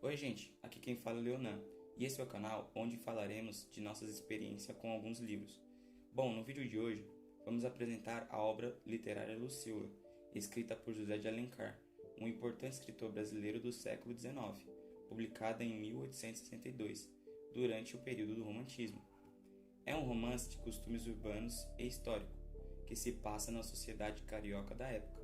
Oi, gente, aqui quem fala é Leonan, e esse é o canal onde falaremos de nossas experiências com alguns livros. Bom, no vídeo de hoje, vamos apresentar a obra literária Lucila, escrita por José de Alencar, um importante escritor brasileiro do século XIX, publicada em 1862, durante o período do Romantismo. É um romance de costumes urbanos e histórico, que se passa na sociedade carioca da época.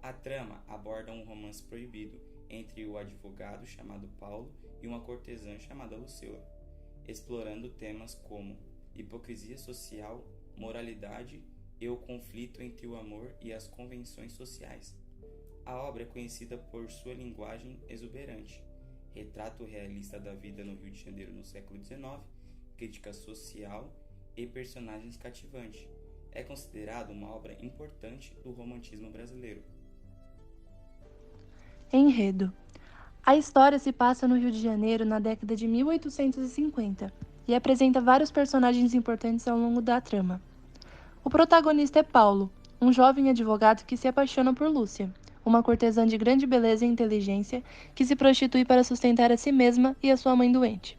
A trama aborda um romance proibido entre o advogado chamado Paulo e uma cortesã chamada Lucila, explorando temas como hipocrisia social, moralidade e o conflito entre o amor e as convenções sociais. A obra é conhecida por sua linguagem exuberante, retrato realista da vida no Rio de Janeiro no século XIX, crítica social e personagens cativantes. É considerado uma obra importante do romantismo brasileiro. Enredo. A história se passa no Rio de Janeiro na década de 1850 e apresenta vários personagens importantes ao longo da trama. O protagonista é Paulo, um jovem advogado que se apaixona por Lúcia, uma cortesã de grande beleza e inteligência que se prostitui para sustentar a si mesma e a sua mãe doente.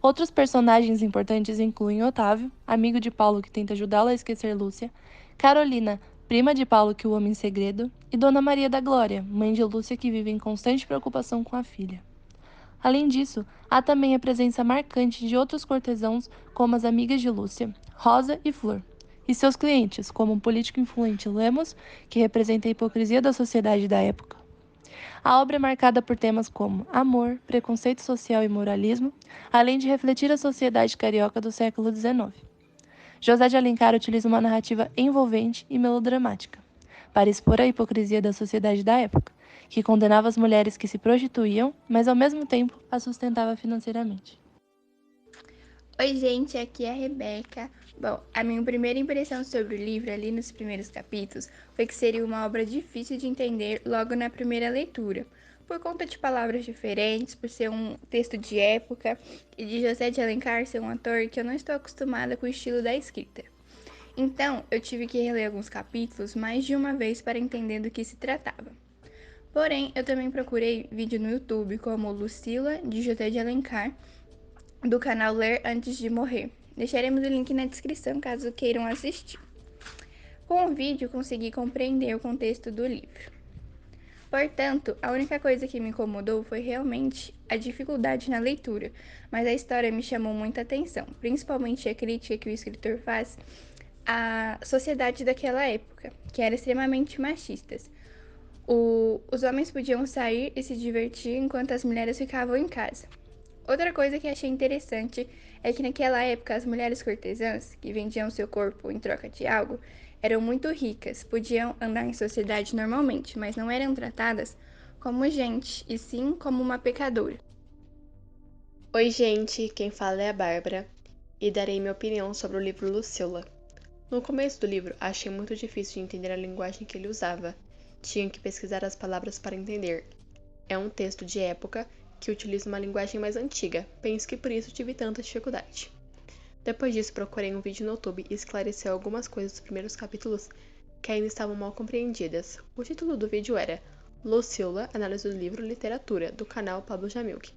Outros personagens importantes incluem Otávio, amigo de Paulo que tenta ajudá-lo a esquecer Lúcia, Carolina, prima de Paulo que o ama em segredo, e Dona Maria da Glória, mãe de Lúcia que vive em constante preocupação com a filha. Além disso, há também a presença marcante de outros cortesãos, como as amigas de Lúcia, Rosa e Flor, e seus clientes, como o político influente Lemos, que representa a hipocrisia da sociedade da época. A obra é marcada por temas como amor, preconceito social e moralismo, além de refletir a sociedade carioca do século XIX. José de Alencar utiliza uma narrativa envolvente e melodramática para expor a hipocrisia da sociedade da época, que condenava as mulheres que se prostituíam, mas ao mesmo tempo as sustentava financeiramente. Oi, gente, aqui é a Rebeca. Bom, a minha primeira impressão sobre o livro, ali nos primeiros capítulos, foi que seria uma obra difícil de entender logo na primeira leitura, por conta de palavras diferentes, por ser um texto de época e de José de Alencar ser um ator que eu não estou acostumada com o estilo da escrita. Então, eu tive que reler alguns capítulos mais de uma vez para entender do que se tratava. Porém, eu também procurei vídeo no YouTube como Lucila, de José de Alencar, do canal Ler Antes de Morrer. Deixaremos o link na descrição caso queiram assistir. Com o vídeo, consegui compreender o contexto do livro. Portanto, a única coisa que me incomodou foi realmente a dificuldade na leitura, mas a história me chamou muita atenção, principalmente a crítica que o escritor faz à sociedade daquela época, que era extremamente machistas. Os homens podiam sair e se divertir enquanto as mulheres ficavam em casa. Outra coisa que achei interessante é que naquela época as mulheres cortesãs, que vendiam seu corpo em troca de algo, eram muito ricas, podiam andar em sociedade normalmente, mas não eram tratadas como gente, e sim como uma pecadora. Oi, gente, quem fala é a Bárbara e darei minha opinião sobre o livro Lucila. No começo do livro, achei muito difícil de entender a linguagem que ele usava. Tinha que pesquisar as palavras para entender. É um texto de época que utiliza uma linguagem mais antiga, penso que por isso tive tanta dificuldade. Depois disso, procurei um vídeo no YouTube e esclareceu algumas coisas dos primeiros capítulos que ainda estavam mal compreendidas. O título do vídeo era Lucila, análise do livro Literatura, do canal Pablo Jamilk.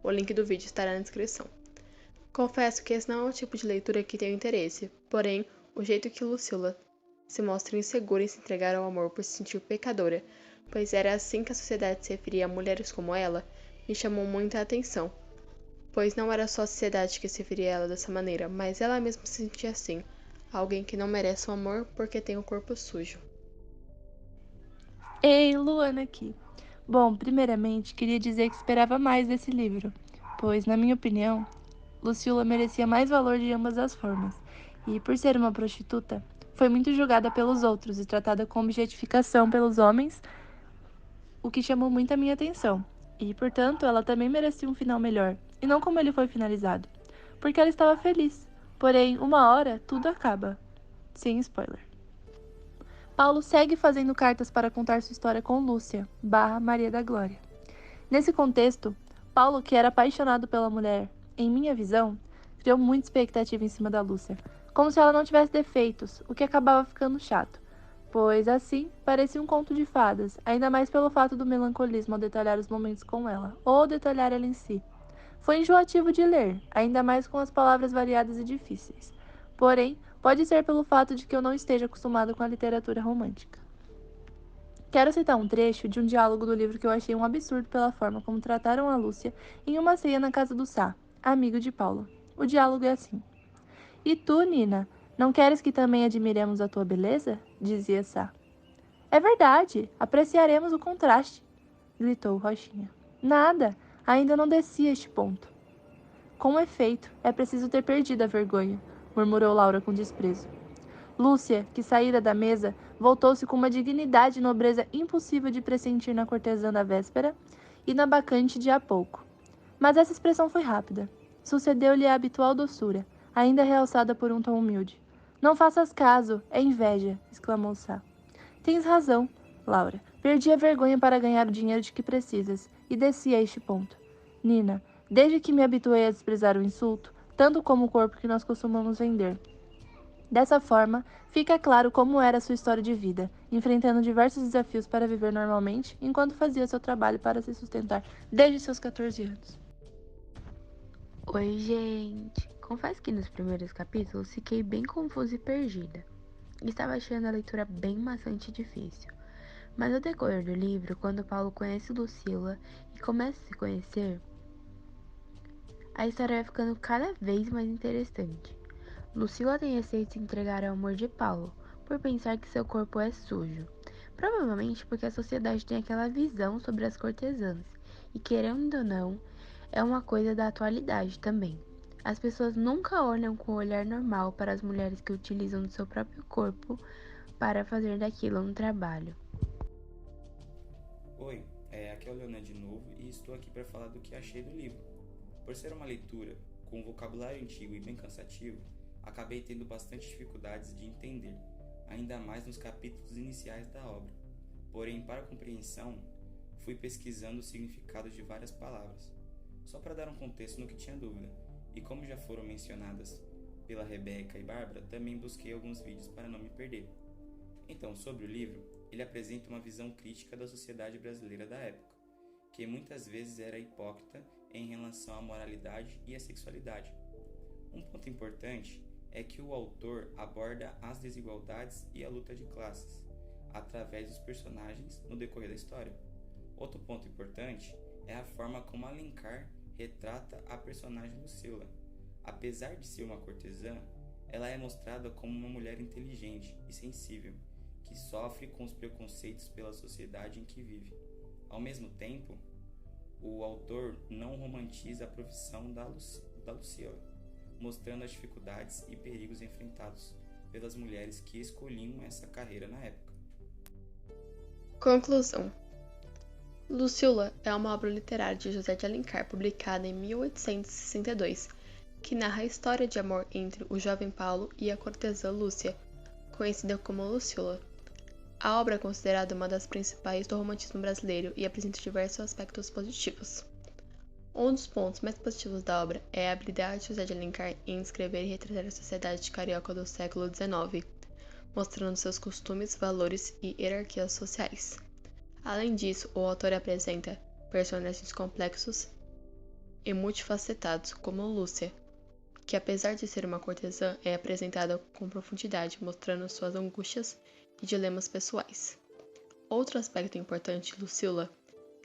O link do vídeo estará na descrição. Confesso que esse não é o tipo de leitura que tenho interesse, porém, o jeito que Lucila se mostra insegura em se entregar ao amor por se sentir pecadora, pois era assim que a sociedade se referia a mulheres como ela, me chamou muita atenção, pois não era só a sociedade que se referia a ela dessa maneira, mas ela mesma se sentia assim, alguém que não merece o amor porque tem o corpo sujo. Ei, Luana aqui. Bom, primeiramente, queria dizer que esperava mais desse livro, pois, na minha opinião, Lucila merecia mais valor de ambas as formas, e, por ser uma prostituta, foi muito julgada pelos outros e tratada com objetificação pelos homens, o que chamou muito a minha atenção. E, portanto, ela também merecia um final melhor, e não como ele foi finalizado, porque ela estava feliz. Porém, uma hora, tudo acaba. Sem spoiler. Paulo segue fazendo cartas para contar sua história com Lúcia, Maria da Glória. Nesse contexto, Paulo, que era apaixonado pela mulher, em minha visão, criou muita expectativa em cima da Lúcia, como se ela não tivesse defeitos, o que acabava ficando chato. pois assim parecia um conto de fadas, ainda mais pelo fato do melancolismo ao detalhar os momentos com ela, ou detalhar ela em si. Foi enjoativo de ler, ainda mais com as palavras variadas e difíceis. Porém, pode ser pelo fato de que eu não esteja acostumado com a literatura romântica. Quero citar um trecho de um diálogo do livro que eu achei um absurdo pela forma como trataram a Lúcia em uma ceia na casa do Sá, amigo de Paulo. O diálogo é assim: E tu, Nina, não queres que também admiremos a tua beleza? Dizia Sá. É verdade, apreciaremos o contraste, gritou Rochinha. Nada, ainda não desci a este ponto. Com efeito, é preciso ter perdido a vergonha, murmurou Laura com desprezo. Lúcia, que saíra da mesa, voltou-se com uma dignidade e nobreza impossível de pressentir na cortesã da véspera e na bacante de há pouco. Mas essa expressão foi rápida. Sucedeu-lhe a habitual doçura, ainda realçada por um tom humilde. Não faças caso, é inveja, exclamou Sá. Tens razão, Laura. Perdi a vergonha para ganhar o dinheiro de que precisas, e desci a este ponto. Nina, desde que me habituei a desprezar o insulto, tanto como o corpo que nós costumamos vender. Dessa forma, fica claro como era a sua história de vida, enfrentando diversos desafios para viver normalmente, enquanto fazia seu trabalho para se sustentar desde seus 14 anos. Oi, gente! Confesso que nos primeiros capítulos fiquei bem confusa e perdida. Estava achando a leitura bem maçante e difícil. Mas ao decorrer do livro, quando Paulo conhece Lucila e começa a se conhecer, a história vai ficando cada vez mais interessante. Lucila tem receio de se entregar ao amor de Paulo, por pensar que seu corpo é sujo. Provavelmente porque a sociedade tem aquela visão sobre as cortesãs, e querendo ou não, é uma coisa da atualidade também. As pessoas nunca olham com o olhar normal para as mulheres que utilizam do seu próprio corpo para fazer daquilo um trabalho. Oi, aqui é o Leonan de novo e estou aqui para falar do que achei do livro. Por ser uma leitura com um vocabulário antigo e bem cansativo, acabei tendo bastante dificuldades de entender, ainda mais nos capítulos iniciais da obra. Porém, para a compreensão, fui pesquisando o significado de várias palavras, só para dar um contexto no que tinha dúvida, e como já foram mencionadas pela Rebeca e Bárbara, também busquei alguns vídeos para não me perder. Então, sobre o livro, ele apresenta uma visão crítica da sociedade brasileira da época, que muitas vezes era hipócrita em relação à moralidade e à sexualidade. Um ponto importante é que o autor aborda as desigualdades e a luta de classes, através dos personagens no decorrer da história. Outro ponto importante é a forma como Alencar retrata a personagem Lucila. Apesar de ser uma cortesã, ela é mostrada como uma mulher inteligente e sensível, que sofre com os preconceitos pela sociedade em que vive. Ao mesmo tempo, o autor não romantiza a profissão da Lucila, mostrando as dificuldades e perigos enfrentados pelas mulheres que escolhiam essa carreira na época. Conclusão. Lucila é uma obra literária de José de Alencar, publicada em 1862, que narra a história de amor entre o jovem Paulo e a cortesã Lúcia, conhecida como Lucila. A obra é considerada uma das principais do romantismo brasileiro e apresenta diversos aspectos positivos. Um dos pontos mais positivos da obra é a habilidade de José de Alencar em escrever e retratar a sociedade carioca do século XIX, mostrando seus costumes, valores e hierarquias sociais. Além disso, o autor apresenta personagens complexos e multifacetados, como Lúcia, que apesar de ser uma cortesã, é apresentada com profundidade, mostrando suas angústias e dilemas pessoais. Outro aspecto importante de Lucila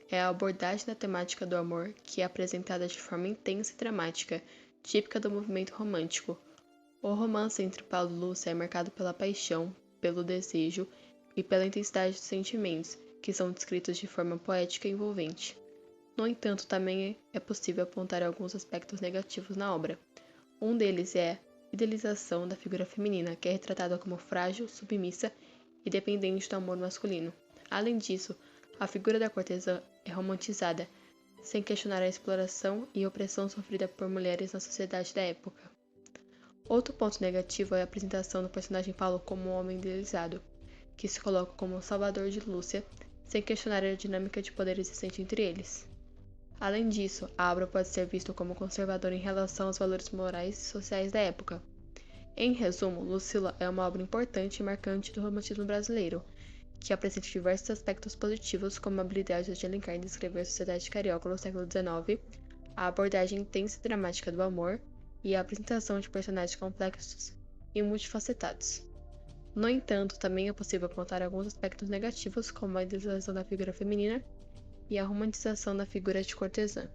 é a abordagem da temática do amor, que é apresentada de forma intensa e dramática, típica do movimento romântico. O romance entre Paulo e Lúcia é marcado pela paixão, pelo desejo e pela intensidade dos sentimentos, que são descritos de forma poética e envolvente. No entanto, também é possível apontar alguns aspectos negativos na obra. Um deles é a idealização da figura feminina, que é retratada como frágil, submissa e dependente do amor masculino. Além disso, a figura da cortesã é romantizada, sem questionar a exploração e opressão sofrida por mulheres na sociedade da época. Outro ponto negativo é a apresentação do personagem Paulo como um homem idealizado, que se coloca como o salvador de Lúcia, sem questionar a dinâmica de poder existente entre eles. Além disso, a obra pode ser vista como conservadora em relação aos valores morais e sociais da época. Em resumo, Lucila é uma obra importante e marcante do romantismo brasileiro, que apresenta diversos aspectos positivos, como a habilidade de Alencar em descrever a sociedade carioca no século XIX, a abordagem intensa e dramática do amor e a apresentação de personagens complexos e multifacetados. No entanto, também é possível apontar alguns aspectos negativos, como a idealização da figura feminina e a romantização da figura de cortesã.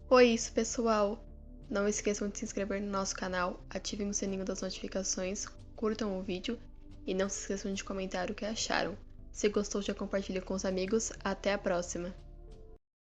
Foi isso, pessoal! Não esqueçam de se inscrever no nosso canal, ativem o sininho das notificações, curtam o vídeo e não se esqueçam de comentar o que acharam. Se gostou, já compartilhe com os amigos. Até a próxima!